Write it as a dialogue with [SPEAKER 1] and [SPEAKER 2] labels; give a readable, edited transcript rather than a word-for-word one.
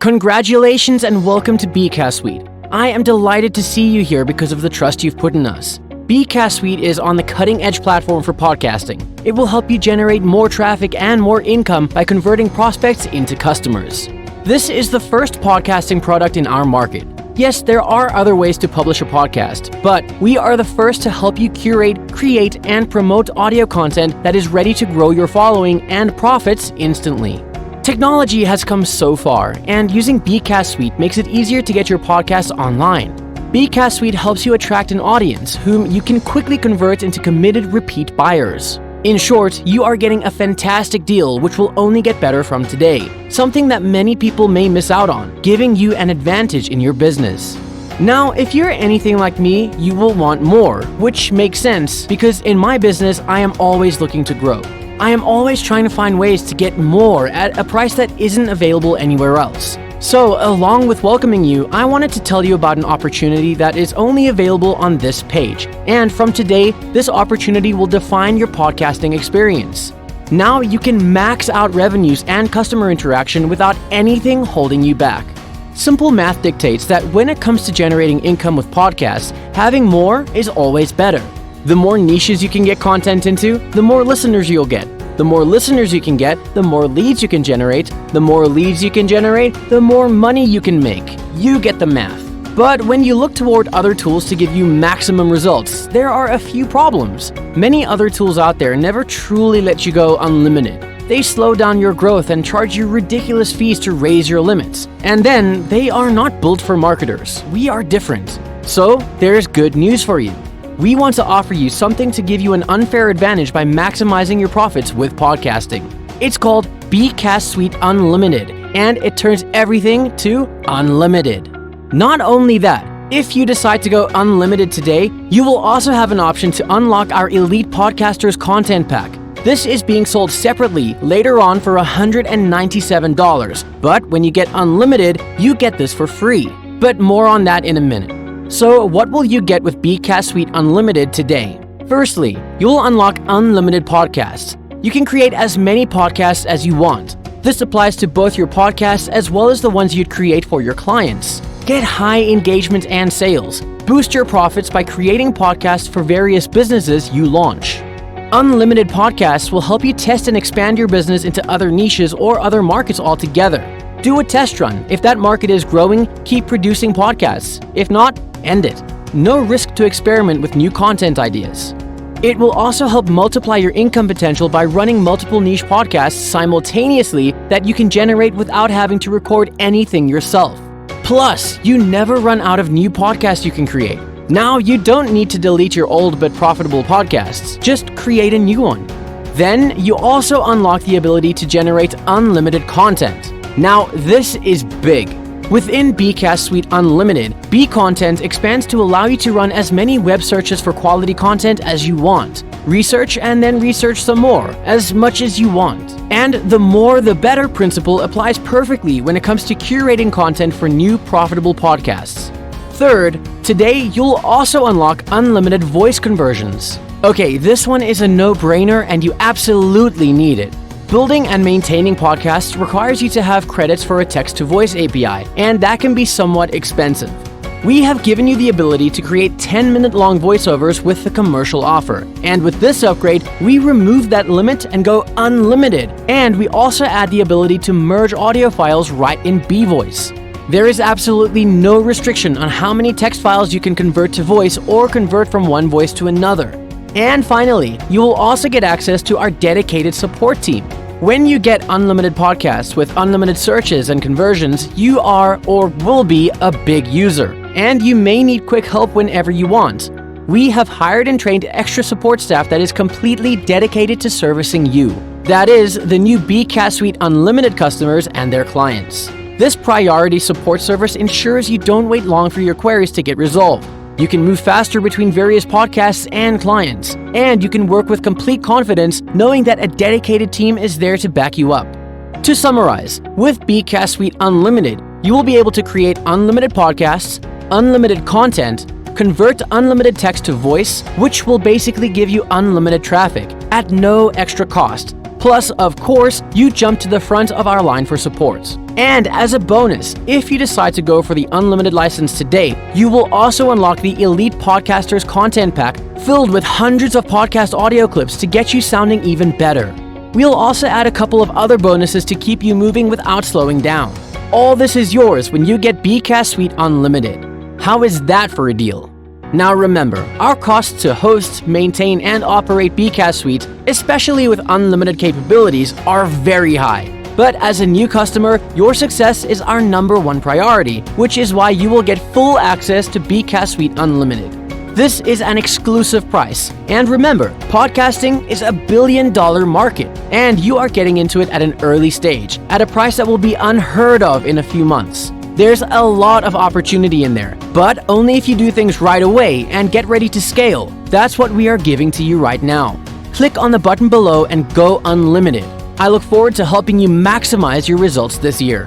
[SPEAKER 1] Congratulations and welcome to bCast Suite. I am delighted to see you here because of the trust you've put in us. bCast Suite is on the cutting-edge platform for podcasting. It will help you generate more traffic and more income by converting prospects into customers. This is the first podcasting product in our market. Yes, there are other ways to publish a podcast, but we are the first to help you curate, create, and promote audio content that is ready to grow your following and profits instantly. Technology has come so far, and using bCast Suite makes it easier to get your podcast online. bCast Suite helps you attract an audience whom you can quickly convert into committed repeat buyers. In short, you are getting a fantastic deal which will only get better from today, something that many people may miss out on, giving you an advantage in your business. Now, if you're anything like me, you will want more, which makes sense because in my business, I am always looking to grow. I am always trying to find ways to get more at a price that isn't available anywhere else. So, along with welcoming you, I wanted to tell you about an opportunity that is only available on this page. And from today, this opportunity will define your podcasting experience. Now you can max out revenues and customer interaction without anything holding you back. Simple math dictates that when it comes to generating income with podcasts, having more is always better. The more niches you can get content into, the more listeners you'll get. The more listeners you can get, the more leads you can generate. The more leads you can generate, the more money you can make. You get the math. But when you look toward other tools to give you maximum results, there are a few problems. Many other tools out there never truly let you go unlimited. They slow down your growth and charge you ridiculous fees to raise your limits. And then, they are not built for marketers. We are different. So, there's good news for you. We want to offer you something to give you an unfair advantage by maximizing your profits with podcasting. It's called bCast Suite Unlimited, and it turns everything to unlimited. Not only that, if you decide to go unlimited today, you will also have an option to unlock our Elite Podcasters Content Pack. This is being sold separately later on for $197, but when you get unlimited, you get this for free. But more on that in a minute. So, what will you get with bCast Suite Unlimited today? Firstly, you'll unlock unlimited podcasts. You can create as many podcasts as you want. This applies to both your podcasts as well as the ones you'd create for your clients. Get high engagement and sales. Boost your profits by creating podcasts for various businesses you launch. Unlimited podcasts will help you test and expand your business into other niches or other markets altogether. Do a test run. If that market is growing, keep producing podcasts. If not, end it. No risk to experiment with new content ideas. It will also help multiply your income potential by running multiple niche podcasts simultaneously that you can generate without having to record anything yourself. Plus, you never run out of new podcasts you can create. Now you don't need to delete your old but profitable podcasts. Just create a new one. Then you also unlock the ability to generate unlimited content. Now, this is big. Within bCast Suite Unlimited, bContent expands to allow you to run as many web searches for quality content as you want. Research and then research some more, as much as you want. And the more the better principle applies perfectly when it comes to curating content for new profitable podcasts. Third, today you'll also unlock unlimited voice conversions. Okay, this one is a no-brainer and you absolutely need it. Building and maintaining podcasts requires you to have credits for a text-to-voice API, and that can be somewhat expensive. We have given you the ability to create 10-minute-long voiceovers with the commercial offer, and with this upgrade, we remove that limit and go unlimited, and we also add the ability to merge audio files right in bVoice. There is absolutely no restriction on how many text files you can convert to voice or convert from one voice to another. And finally, you will also get access to our dedicated support team. When you get unlimited podcasts with unlimited searches and conversions, you are or will be a big user, and you may need quick help whenever you want. We have hired and trained extra support staff that is completely dedicated to servicing you. That is, the new bCast Suite Unlimited customers and their clients. This priority support service ensures you don't wait long for your queries to get resolved. You can move faster between various podcasts and clients, and you can work with complete confidence knowing that a dedicated team is there to back you up. To summarize, with bCast Suite Unlimited, you will be able to create unlimited podcasts, unlimited content, convert unlimited text to voice, which will basically give you unlimited traffic at no extra cost, Plus, of course, you jump to the front of our line for supports. And as a bonus, if you decide to go for the unlimited license today, you will also unlock the Elite Podcasters Content Pack filled with hundreds of podcast audio clips to get you sounding even better. We'll also add a couple of other bonuses to keep you moving without slowing down. All this is yours when you get bCast Suite Unlimited. How is that for a deal? Now remember, our costs to host, maintain, and operate bCast Suite, especially with unlimited capabilities, are very high. But as a new customer, your success is our #1 priority, which is why you will get full access to bCast Suite Unlimited. This is an exclusive price. And remember, podcasting is a billion-dollar market, and you are getting into it at an early stage, at a price that will be unheard of in a few months. There's a lot of opportunity in there, but only if you do things right away and get ready to scale. That's what we are giving to you right now. Click on the button below and go unlimited. I look forward to helping you maximize your results this year.